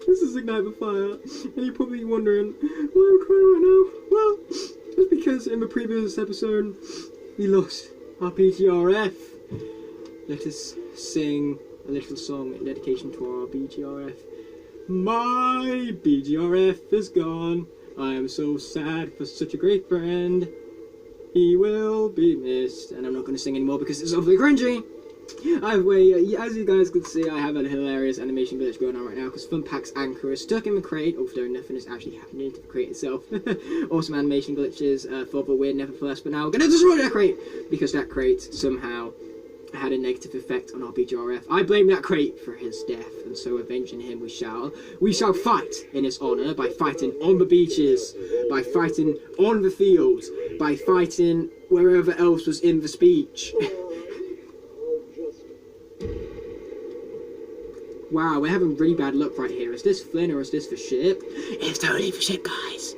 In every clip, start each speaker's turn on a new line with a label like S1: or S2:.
S1: This is Ignite the Fire, and you're probably wondering why I'm crying right now. Well, it's because in the previous episode we lost our BGRF. Let us sing a little song in dedication to our BGRF. My BGRF is gone. I am so sad for such a great friend. He will be missed. And I'm not going to sing anymore because it's awfully cringy. Either way, as you guys can see, I have a hilarious animation glitch going on right now because Funpack's anchor is stuck in the crate, although nothing is actually happening to the crate itself. Awesome animation glitches for the weird nevertheless, but now we're going to destroy that crate because that crate somehow had a negative effect on our BGRF. I blame that crate for his death, and so avenging him we shall. We shall fight in his honour by fighting on the beaches, by fighting on the fields, by fighting wherever else was in the speech. Wow, we're having really bad luck right here. Is this Flynn or is this the ship? It's totally the ship, guys.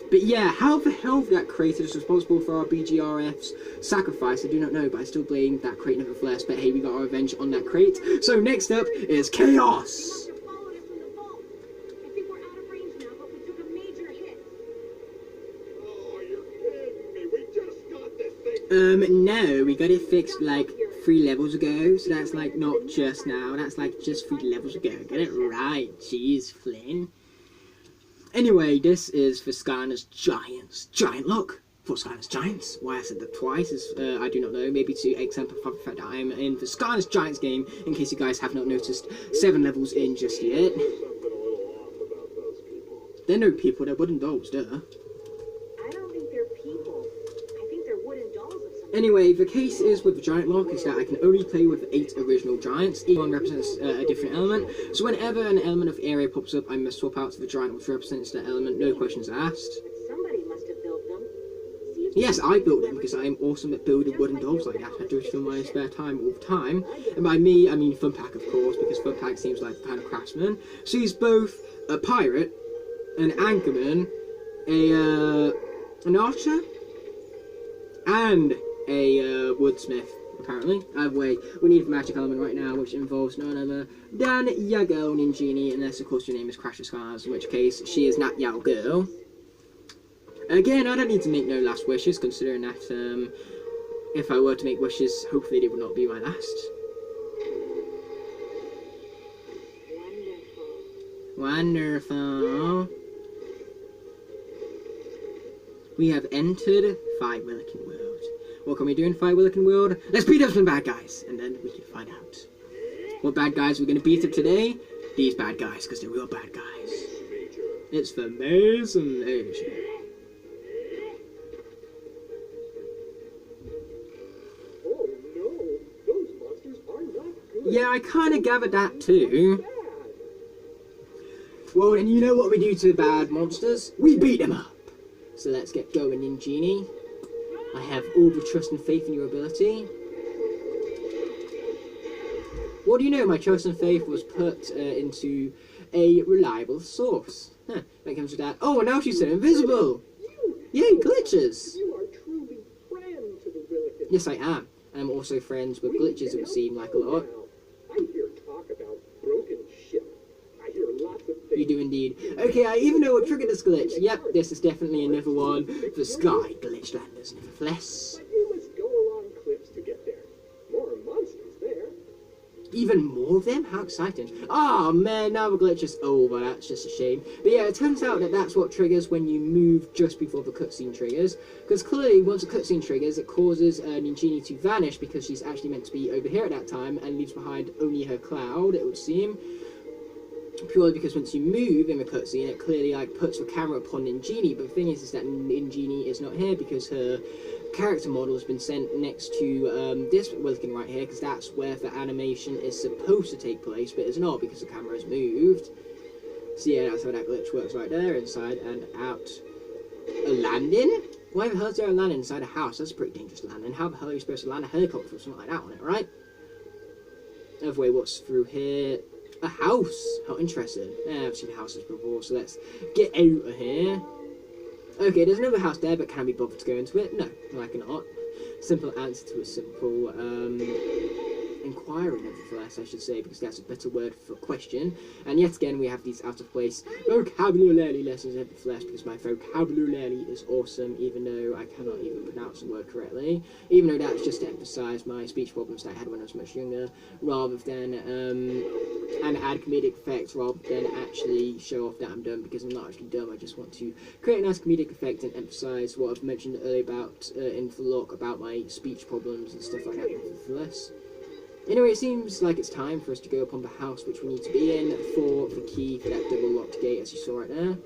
S1: But yeah, how the hell that crate is responsible for our BGRF's sacrifice, I do not know, but I still blame that crate nevertheless. But hey, we got our revenge on that crate. So next up is Chaos. No, we got it fixed like 3 levels ago, so that's like not just now, that's like just 3 levels ago. Get it right, jeez, Flynn. Anyway, this is for Skylanders Giants. Giant Locke for Skylanders Giants. Why I said that twice is, I do not know, maybe to exemplify the fact that I am in the Skylanders Giants game, in case you guys have not noticed 7 levels in just yet. They're no people, they're wooden dolls, duh. Anyway, the case is with the Giant Locke is that I can only play with 8 original giants. Each one represents a different element. So whenever an element of the area pops up, I must swap out to the giant which represents that element, no questions asked.
S2: Somebody must have built them.
S1: Yes, I built them because I am awesome at building wooden dolls like that. I do it in my spare time all the time. And by me, I mean Funpack, of course, because Funpack seems like the kind of craftsman. So he's both a pirate, an anchorman, an archer, and a woodsmith, apparently. Either way, we need a magic element right now, which involves none other than Yago Ninjini, unless of course your name is Crasher Scars, in which case she is not Yao Girl. Again, I don't need to make no last wishes, considering that if I were to make wishes, hopefully they would not be my last. Wonderful. We have entered Fire Willikin World. What can we do in Fire Willikin World? Let's beat up some bad guys, and then we can find out. What bad guys we're going to beat up today? These bad guys, because they're real bad guys. It's the Maze Major.
S3: Oh no, those monsters are not good.
S1: Yeah, I kind of gathered that too. Well, and you know what we do to bad monsters? We beat them up. So let's get going, Ninjini. I have all the trust and faith in your ability. What do you know? My trust and faith was put into a reliable source. Huh, that comes with that. Oh, and now she's so invisible! Yay, glitches!
S3: You are truly friend to the Willikins.
S1: Yes, I am. I'm also friends with glitches, it would seem like a lot.
S3: I hear talk about broken ship. I hear lots of things.
S1: You do indeed. Okay, I even know what triggered this glitch. Yep, this is definitely another one. The Sky Glitchlanders, nevertheless.
S3: But you must go along cliffs to get there. More monsters there.
S1: Even more of them? How exciting. Oh man, now the glitch is over. That's just a shame. But yeah, it turns out that that's what triggers when you move just before the cutscene triggers. Because clearly, once a cutscene triggers, it causes Ninjini to vanish because she's actually meant to be over here at that time and leaves behind only her cloud, it would seem. Purely because once you move in the cutscene, it clearly like puts the camera upon Ninjini. But the thing is that Ninjini is not here because her character model has been sent next to this Willikin right here, because that's where the animation is supposed to take place, but it's not because the camera is moved. So yeah, that's how that glitch works right there, inside and out. A landing? Why the hell is there a landing inside a house? That's a pretty dangerous landing. How the hell are you supposed to land a helicopter or something like that on it, right? Other way, what's through here? A house! How interesting. I've seen houses before, so let's get out of here. Okay, there's another house there, but can I be bothered to go into it? No, I cannot. Simple answer to a simple inquiry, nevertheless, I should say, because that's a better word for question. And yet again, we have these out-of-place vocabulary lessons, nevertheless, because my vocabulary is awesome, even though I cannot even pronounce the word correctly. Even though that's just to emphasise my speech problems that I had when I was much younger, rather than, and add comedic effects, rather than actually show off that I'm dumb, because I'm not actually dumb. I just want to create a nice comedic effect and emphasise what I've mentioned earlier about, in the Locke, about my speech problems and stuff like that, nevertheless. Anyway, it seems like it's time for us to go upon the house which we need to be in for the key for that double locked gate, as you saw right there.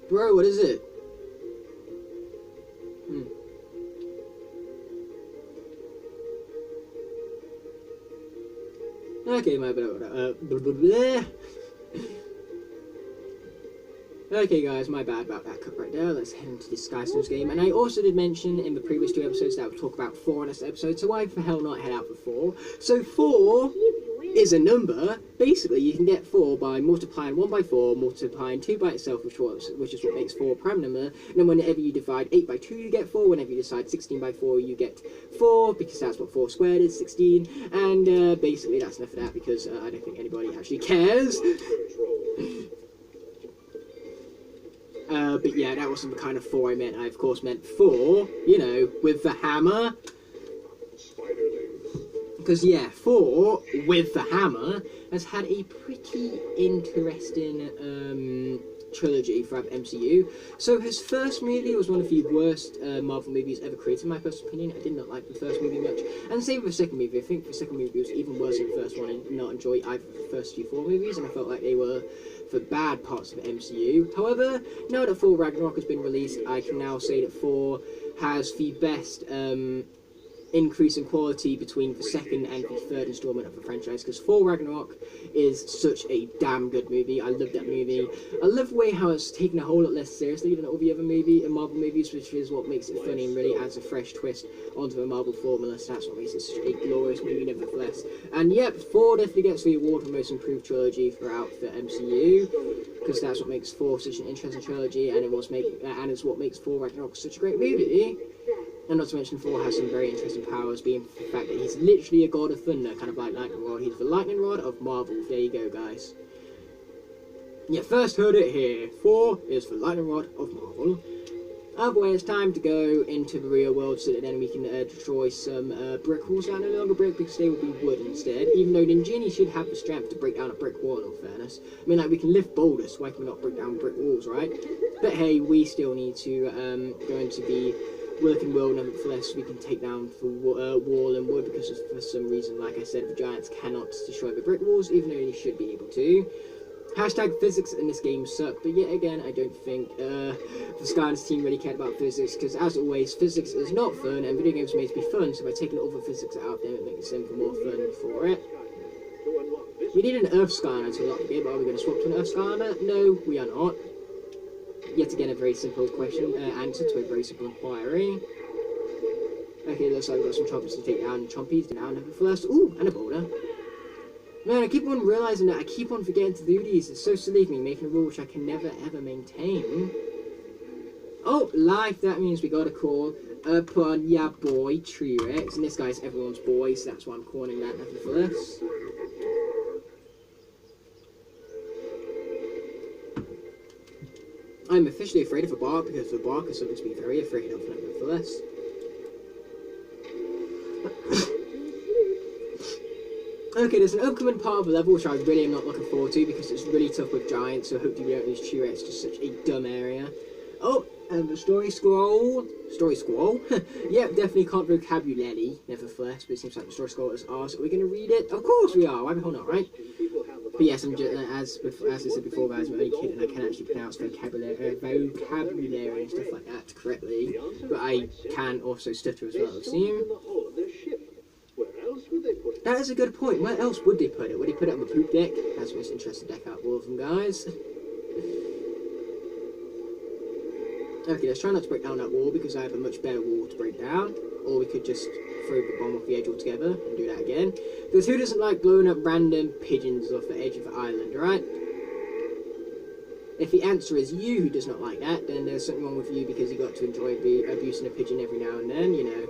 S1: Bro, what is it? Okay, my bad. Okay guys, my bad about that cut right there. Let's head into this Skylanders game. And I also did mention in the previous 2 episodes that I would talk about 4 in this episode, so why the hell not head out for 4? So 4 is a number. Basically, you can get 4 by multiplying 1 by 4, multiplying 2 by itself, which is what makes 4 a prime number. And then whenever you divide 8 by 2, you get 4. Whenever you divide 16 by 4, you get 4, because that's what 4 squared is, 16. And basically, that's enough of that, because I don't think anybody actually cares. But yeah, that wasn't the kind of 4 I meant. I, of course, meant 4, you know, with the hammer. Because, yeah, 4, with the hammer, has had a pretty interesting trilogy throughout the MCU. So his first movie was one of the worst Marvel movies ever created, in my personal opinion. I did not like the first movie much. And same with the second movie. I think the second movie was even worse than the first one. I did not enjoy either of the first few 4 movies, and I felt like they were for bad parts of the MCU. However, now that Thor Ragnarok has been released, I can now say that Thor has the best increase in quality between the second and the third installment of the franchise, because Thor Ragnarok is such a damn good movie. I love that movie. I love the way how it's taken a whole lot less seriously than all the other Marvel movies, which is what makes it funny and really adds a fresh twist onto the Marvel formula, so that's what makes it such a glorious movie nevertheless. And yep, Thor definitely gets the award for most improved trilogy throughout the MCU, because that's what makes Thor such an interesting trilogy, and it's what makes Thor Ragnarok such a great movie. And not to mention, Thor has some very interesting powers, being the fact that he's literally a god of thunder, kind of like Lightning Rod. He's the Lightning Rod of Marvel. There you go, guys. Yeah, first heard it here. Thor is the Lightning Rod of Marvel. Either way, it's time to go into the real world so that then we can destroy some brick walls that are no longer brick, because they will be wood instead. Even though Ninjini should have the strength to break down a brick wall, in all fairness. I mean, like, we can lift boulders, so why can we not break down brick walls, right? But hey, we still need to go into the working world, nevertheless. We can take down the wall and wood, because for some reason, like I said, the giants cannot destroy the brick walls, even though they should be able to. Hashtag physics in this game suck, but yet again, I don't think the Skylanders team really cared about physics, because as always, physics is not fun, and video games are made to be fun, so by taking all the physics out there, it makes them more fun for it. We need an Earth Skylander to unlock the game, but are we going to swap to an Earth Skylander? No, we are not. Yet again, a very simple question, answer to a very simple inquiry. Okay, looks like we've got some chompies to take down. Chompies down nevertheless. Ooh, and a boulder. Man, I keep on realising that I keep on forgetting to do these. It's so silly of me, making a rule which I can never ever maintain. Oh, life, that means we got a call upon ya boy, T-Rex. And this guy's everyone's boy, so that's why I'm calling that nevertheless. I'm officially afraid of a bark, because the bark is something to be very afraid of, nevertheless. Okay, there's an upcoming part of the level which I really am not looking forward to, because it's really tough with giants, so hopefully we don't lose T-Rex to such a dumb area. Oh, and the story scroll. Story scroll? Yep, definitely can't vocabulary, nevertheless, but it seems like the story scroll is ours. Are we going to read it? Of course we are, why the hell not, right? But yes, I'm just, as I said before, guys, I'm only kidding. I can actually pronounce vocabulary and stuff like that correctly, but I can also stutter as well, it seems. That is a good point. Where else would they put it? Would they put it on the poop deck? That's the most interesting deck out of all of them, guys. Okay, let's try not to break down that wall, because I have a much better wall to break down. Or we could just throw the bomb off the edge altogether and do that again. Because who doesn't like blowing up random pigeons off the edge of the island, right? If the answer is you who does not like that, then there's something wrong with you because you got to enjoy abusing a pigeon every now and then, you know.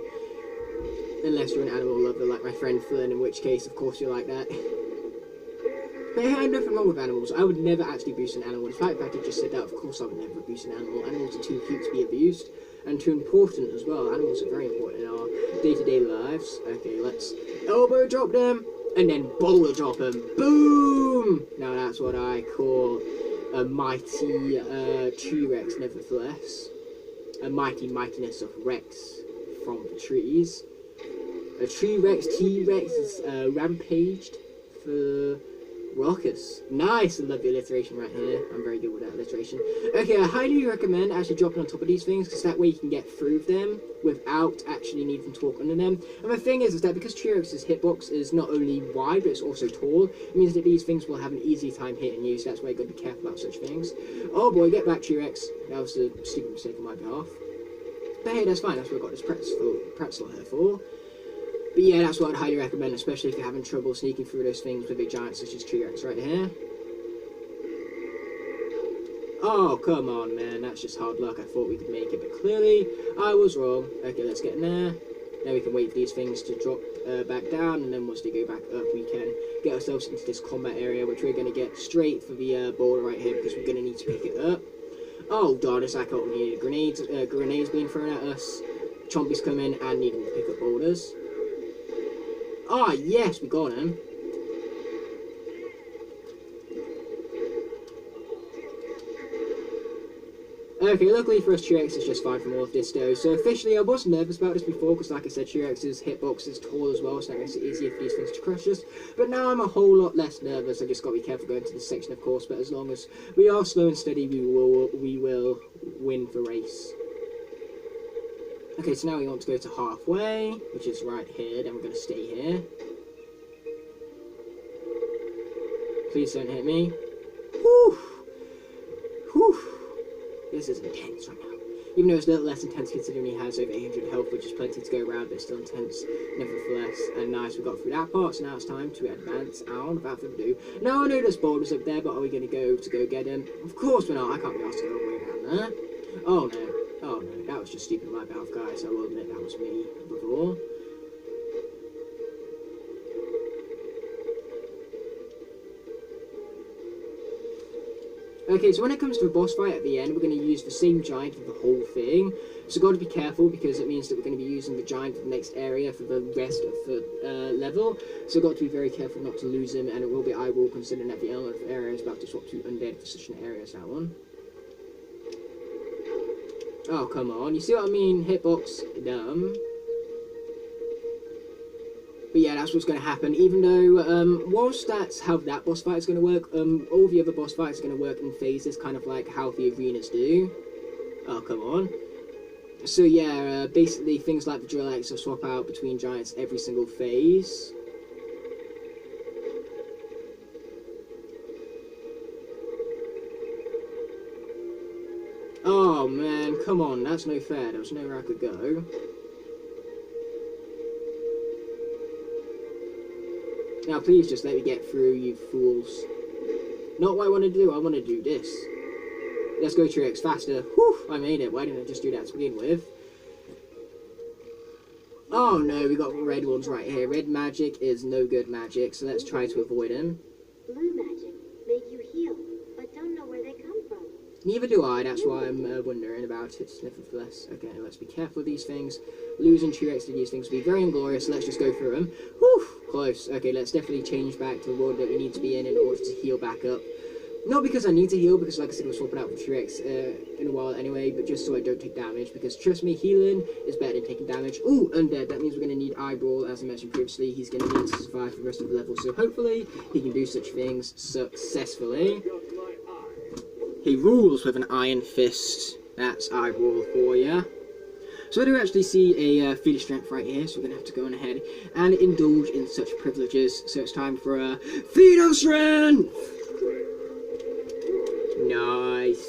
S1: Unless you're an animal lover like my friend Flynn, in which case, of course, you're like that. But hey, I have nothing wrong with animals. I would never actually abuse an animal. Despite the fact I just said that, of course I would never abuse an animal. Animals are too cute to be abused, and too important as well. Animals are very important in our day-to-day lives. Okay, let's elbow drop them, and then boulder drop them. Boom! Now that's what I call a mighty T-Rex, nevertheless. A mightiness of Rex from the trees. A T-Rex is rampaged for Raucous. Nice, I love the alliteration right here. I'm very good with that alliteration. Okay, I highly recommend actually dropping on top of these things, because that way you can get through them without actually needing to walk under them. And the thing is that because T-Rex's hitbox is not only wide, but it's also tall, it means that these things will have an easy time hitting you, so that's why you've got to be careful about such things. Oh boy, get back, T-Rex. That was a stupid mistake on my behalf. But hey, that's fine, that's what I got this pretzel here for. But yeah, that's what I'd highly recommend, especially if you're having trouble sneaking through those things with big giants such as T-Rex right here. Oh, come on, man. That's just hard luck. I thought we could make it, but clearly I was wrong. Okay, let's get in there. Now we can wait for these things to drop back down, and then once they go back up, we can get ourselves into this combat area, which we're going to get straight for the border right here, because we're going to need to pick it up. Oh, darn, it's like we needed grenades being thrown at us. Chompies come in and needing to pick up boulders. Ah, yes, we got him. Okay, luckily for us, T-Rex is just fine from all of this though. So officially, I was nervous about this before, because like I said, T-Rex's hitbox is tall as well, so that makes it easier for these things to crush us. But now I'm a whole lot less nervous. I just got to be careful going to this section, of course. But as long as we are slow and steady, we will win the race. Okay, so now we want to go to halfway, which is right here. Then we're going to stay here. Please don't hit me. Whew. Whew. This is intense right now. Even though it's a little less intense considering he has over 800 health, which is plenty to go around, but it's still intense nevertheless. And nice, we got through that part, so now it's time to advance on without further ado. Now I know there's boulders up there, but are we going to go get them? Of course we're not. I can't be asked to go all the way down there. Oh no. Oh no, that was just stupid on my behalf, guys. I will admit that was me before. Okay, so when it comes to a boss fight at the end, we're going to use the same giant for the whole thing. So got to be careful, because it means that we're going to be using the giant for the next area for the rest of the level. So got to be very careful not to lose him, and it will be I will, considering that the element of area is about to swap to undead for such an area as that one. Oh, come on. You see what I mean? Hitbox. Dumb. But yeah, that's what's going to happen. Even though, whilst that's how that boss fight is going to work, all the other boss fights are going to work in phases, kind of like how the arenas do. Oh, come on. So yeah, basically things like the drill axe will swap out between giants every single phase. Oh man, come on, that's no fair. There was nowhere I could go. Now please just let me get through, you fools. Not what I want to do, I want to do this. Let's go, T-Rex, faster. Whew, I made it. Why didn't I just do that to begin with? Oh no, we got red ones right here. Red magic is no good magic, so let's try to avoid him.
S2: Blue magic make you heal, but don't know where they come from.
S1: Neither do I, that's why I'm wondering about it, nevertheless. Okay, let's be careful of these things. Losing T-Rex to these things would be very inglorious, so let's just go through them. Whew, close. Okay, let's definitely change back to the world that we need to be in order to heal back up. Not because I need to heal, because like I said, we're swapping out for T-Rex in a while anyway, but just so I don't take damage, because trust me, healing is better than taking damage. Ooh, undead, that means we're going to need Eyeball, as I mentioned previously. He's going to need to survive for the rest of the level, so hopefully he can do such things successfully. He rules with an iron fist. That's Eyeball for ya. So I do actually see a feat of strength right here, so we're going to have to go on ahead and indulge in such privileges. So it's time for a feat of strength! Nice.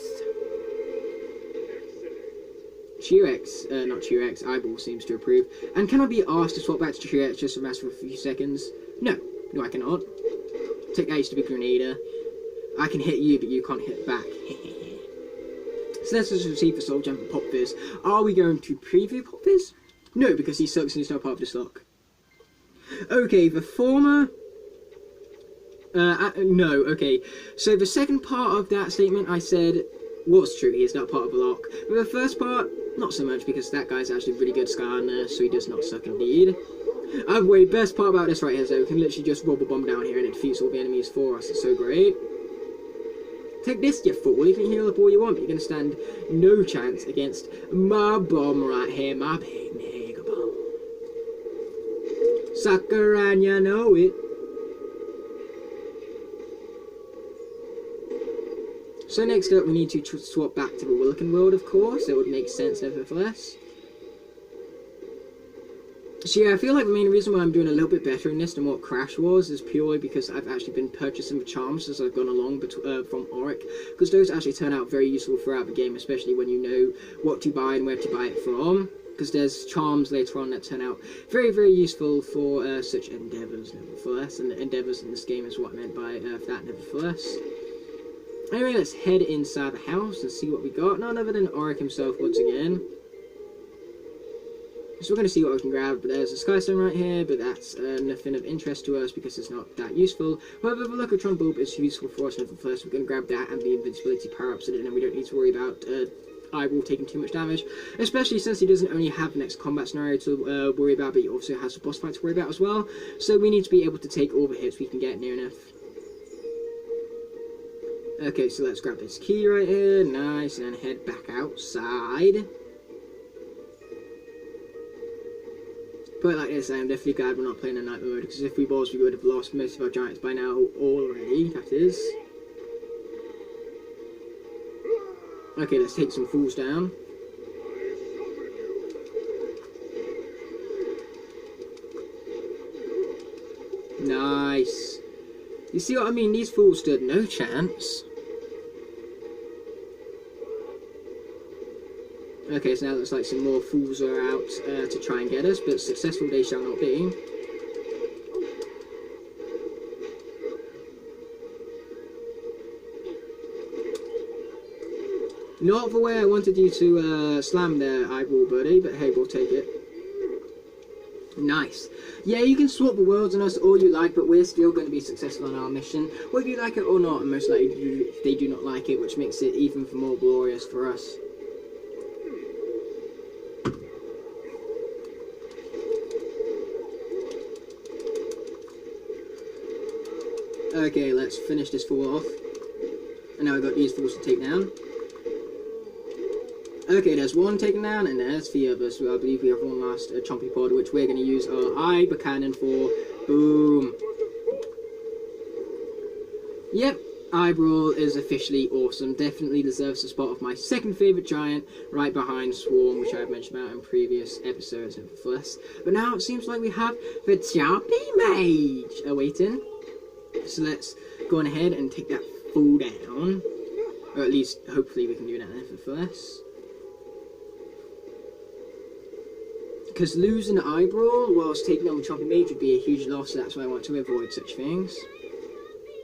S1: T-Rex, not T-Rex, Eyeball seems to approve. And can I be asked to swap back to T-Rex just for a matter of a few seconds? No, I cannot. Take that used to be Grenada. I can hit you, but you can't hit back. So let's just receive the Soul Gem from Pop Fizz. Are we going to preview Pop Fizz? No, because he sucks and he's not part of this lock. Okay, the former... no, okay. So the second part of that statement I said was true, he is not part of the lock. But the first part, not so much, because that guy's actually really good Skylanders, so he does not suck indeed. Either way, best part about this right here is that we can literally just rob a bomb down here and it defeats all the enemies for us. It's so great. Take this, you fool. You can heal up all you want, but you're going to stand no chance against my bomb right here, my big mega bomb. Sucker, and you know it. So next up, we need to swap back to the Willikin world, of course. It would make sense, nevertheless. So yeah, I feel like the main reason why I'm doing a little bit better in this than what Crash was is purely because I've actually been purchasing the charms as I've gone along from Auric, because those actually turn out very useful throughout the game, especially when you know what to buy and where to buy it from, because there's charms later on that turn out very, very useful for such endeavours, nevertheless, and the endeavours in this game is what I meant by that, nevertheless. Anyway, let's head inside the house and see what we got, none other than Auric himself once again. So we're going to see what we can grab, but there's a Skystone right here, but that's nothing of interest to us because it's not that useful. However, the Lockotron Bulb is useful for us nevertheless. We're going to grab that and the invincibility power-ups in it, and we don't need to worry about Eyeball taking too much damage, especially since he doesn't only have the next combat scenario to worry about, but he also has a boss fight to worry about as well. So we need to be able to take all the hits we can get near enough. Okay, so let's grab this key right here, nice, and then head back outside. Put it like this, I am definitely glad we're not playing a nightmare mode, because if we was, we would have lost most of our giants by now already, that is. Okay, let's take some fools down. Nice. You see what I mean? These fools stood no chance. Okay, so now it looks like some more fools are out to try and get us, but successful they shall not be. Not the way I wanted you to slam there, Eyeball Buddy, but hey, we'll take it. Nice. Yeah, you can swap the worlds on us all you like, but we're still going to be successful on our mission, whether you like it or not, and most likely they do not like it, which makes it even more glorious for us. Okay, let's finish this fool off. And now we've got these fools to take down. Okay, there's one taken down, and there's the other, so I believe we have one last Chompy Pod, which we're going to use our Hyper Cannon for. Boom! Yep, Eyebrawl is officially awesome. Definitely deserves the spot of my second favourite giant, right behind Swarm, which I've mentioned about in previous episodes of Flesh. But now it seems like we have the Chompy Mage awaiting. So let's go on ahead and take that fool down. Or at least, hopefully we can do that nevertheless. Because losing Eyebrawl whilst taking on the Chompy Mage would be a huge loss, so that's why I want to avoid such things.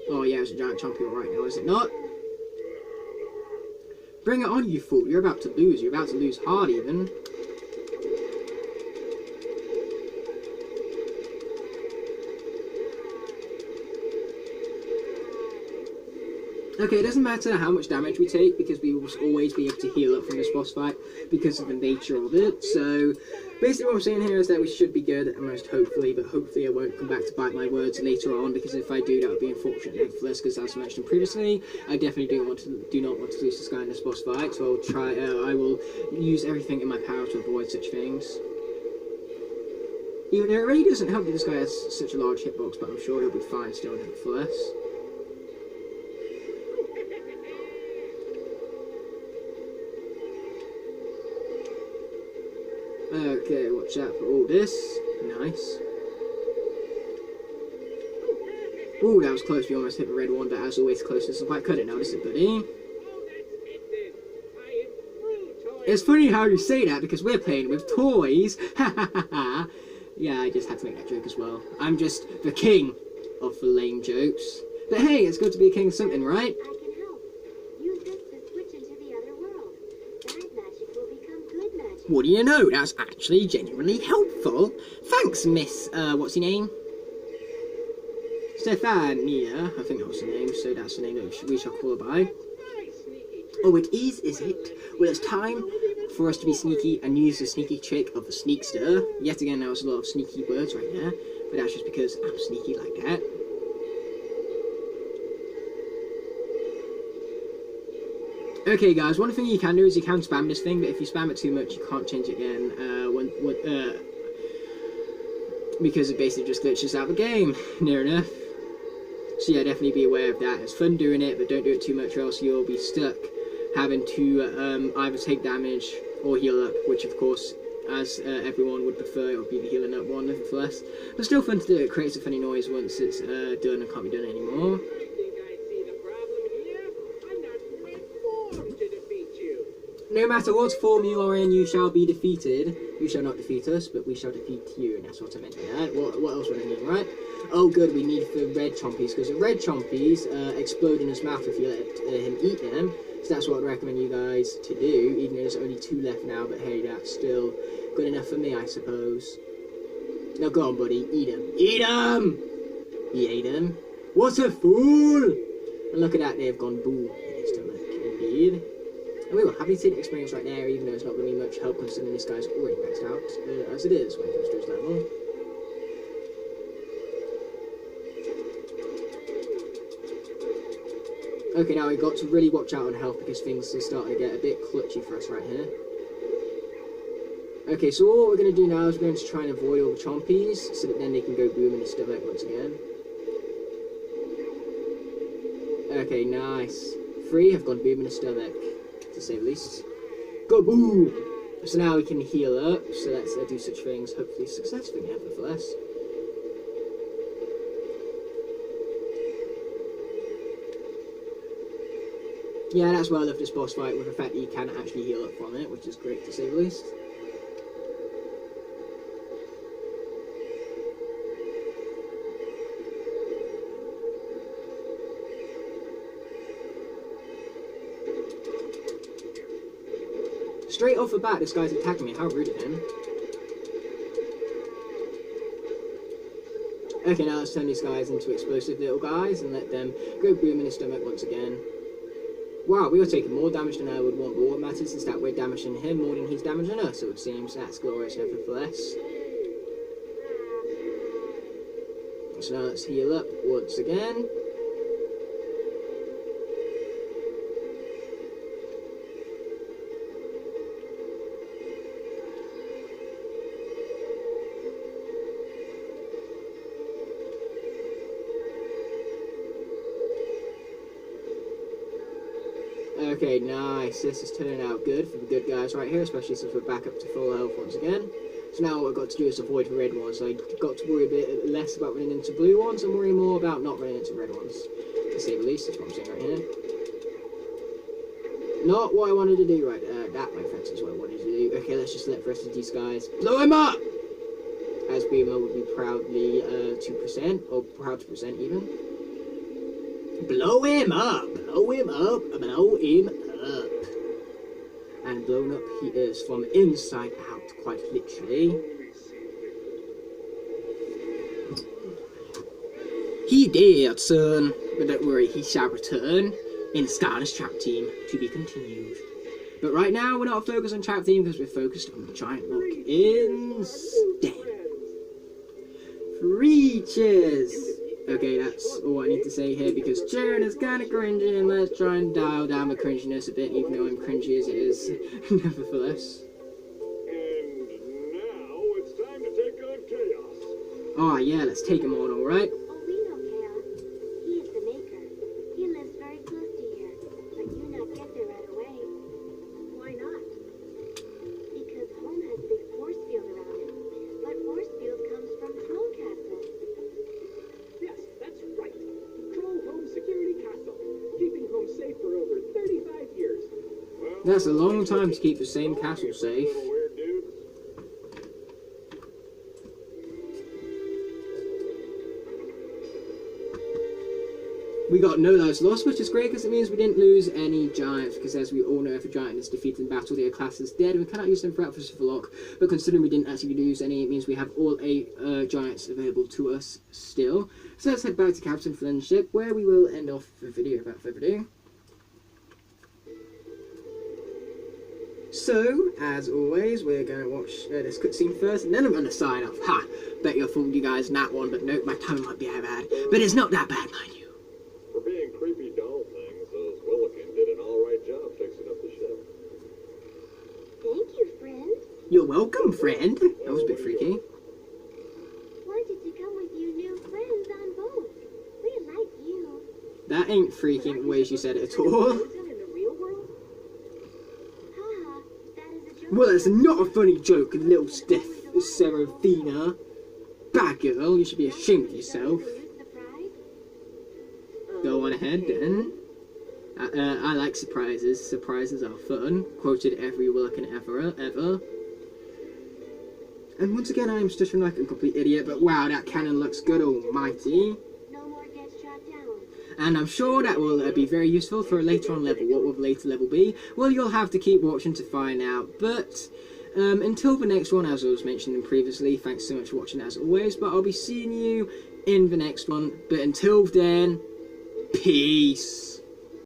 S1: Oh yeah, it's a giant Chompy right now, is it not? Bring it on, you fool. You're about to lose. You're about to lose hard, even. Okay, it doesn't matter how much damage we take, because we will always be able to heal up from this boss fight, because of the nature of it. So, basically what I'm saying here is that we should be good, at most hopefully, but hopefully I won't come back to bite my words later on, because if I do, that would be unfortunate nevertheless, because as I mentioned previously, I definitely do not want to lose this guy in this boss fight, so I will use everything in my power to avoid such things. Even though it really doesn't help that this guy has such a large hitbox, but I'm sure he'll be fine still nevertheless. Okay, watch out for all this. Nice. Ooh, that was close. We almost hit the red one, but as always, closeness of quite cut it now, is it, buddy? It's funny how you say that, because we're playing with toys. Ha ha ha ha. Yeah, I just had to make that joke as well. I'm just the king of the lame jokes. But hey, it's good to be a king of something, right?
S2: I can help. Use this to switch into the other world. Bad magic will become good magic.
S1: What do you know? That's actually genuinely helpful. Thanks, Miss, what's your name? Stefania, I think that was the name, so that's the name that we shall call her by. Oh, it is it? Well, it's time for us to be sneaky and use the sneaky trick of the sneakster. Yet again, there was a lot of sneaky words right there, but that's just because I'm sneaky like that. Okay, guys, one thing you can do is you can spam this thing, but if you spam it too much, you can't change it again, because it basically just glitches out the game, near enough. So yeah, definitely be aware of that. It's fun doing it, but don't do it too much or else you'll be stuck having to either take damage or heal up, which of course, as everyone would prefer, it would be the healing up one, nevertheless. But still fun to do. It creates a funny noise once it's done and can't be done anymore. No matter what form you are in, you shall be defeated. You shall not defeat us, but we shall defeat you, and that's what I meant by that. What else would I mean, right? Oh, good, we need the red chompies, because the red chompies explode in his mouth if you let him eat them. So that's what I'd recommend you guys to do, even though there's only 2 left now, but hey, that's still good enough for me, I suppose. Now go on, buddy, eat him. Eat him! He ate him. What a fool! And look at that, they've gone boom in his stomach, indeed. And we will happy to take the experience right there, even though it's not going to be much help considering this guy's already maxed out, as it is when it comes to his level. Okay, now we've got to really watch out on health because things are starting to get a bit clutchy for us right here. Okay, so what we're going to do now is we're going to try and avoid all the chompies so that then they can go boom in his stomach once again. Okay, nice. 3 have gone boom in his stomach, to say the least. Go boom! So now we can heal up, so let's do such things, hopefully successfully, nevertheless. Yeah, that's why I love this boss fight, with the fact that you can actually heal up from it, which is great to say the least. Straight off the bat, this guy's attacking me. How rude of him. Okay, now let's turn these guys into explosive little guys and let them go boom in his stomach once again. Wow, we are taking more damage than I would want, but what matters is that we're damaging him more than he's damaging us, it would seem, so that's glorious nevertheless. So now let's heal up once again. Okay, nice. This is turning out good for the good guys right here, especially since we're back up to full health once again. So now what I've got to do is avoid the red ones. So I've got to worry a bit less about running into blue ones and worry more about not running into red ones. To say the least, that's what I'm saying right here. Not what I wanted to do right there. That, my friends, is what I wanted to do. Okay, let's just let the rest of these guys blow him up! As Boomer would be proudly 2%, or proud to present even. Blow him up! Blow him up! Blow him up! And blown up he is from inside out, quite literally. He did, son. But don't worry, he shall return in Skylanders Trap Team to be continued. But right now, we're not focused on Trap Team because we're focused on the giant Locke instead. 3 cheers! Okay, that's all I need to say here because cheering is kind of cringy, and let's try and dial down the cringiness a bit, even though I'm cringy as it is, nevertheless.
S3: And now it's time to take on Chaos.
S1: Oh yeah, let's take him on, alright?
S2: Oh, we know Chaos. He is the maker. He lives very close to here, but you not get there right away. Why not? Because home has a big force field around it, but force field comes from Troll Castle.
S3: Yes, that's right. Troll Home Security Castle. Keeping home safe for over 35 years. Well,
S1: That's a long time to keep the same castle safe.
S3: little weird dudes.
S1: We got no lives lost, which is great because it means we didn't lose any giants, because as we all know, if a giant is defeated in battle, they are classed as dead and we cannot use them for outfits for Locke. But considering we didn't actually lose any, it means we have all 8 giants available to us still. So let's head back to Captain Flynn's ship, where we will end off the video without further ado. So, as always, we're going to watch this cutscene first, and then I'm going to sign off. Ha! Bet you I fooled you guys in that one, but nope, my timing might be bad. But it's not that bad, mind you.
S4: For being creepy doll things, those Willikin did an alright job fixing up the ship.
S2: Thank you, friend.
S1: You're welcome, friend. That was a bit freaky.
S2: Wanted to come with you new friends on boat. We like you.
S1: That ain't freaking the way she said it at all.
S3: In the real world?
S2: Haha, that is a joke.
S1: Well, that's not a funny joke, little stiff Seraphina. Bad girl, you should be ashamed of yourself. Go on ahead then. I like surprises. Surprises are fun. Quoted every Willikin ever. And once again, I am stuttering like a complete idiot, but wow, that cannon looks good almighty.
S2: No more get shot down.
S1: And I'm sure that will be very useful for a later on level. What will the later level be? Well, you'll have to keep watching to find out. But until the next one, as I was mentioning previously, thanks so much for watching as always. But I'll be seeing you in the next one. But until then, peace.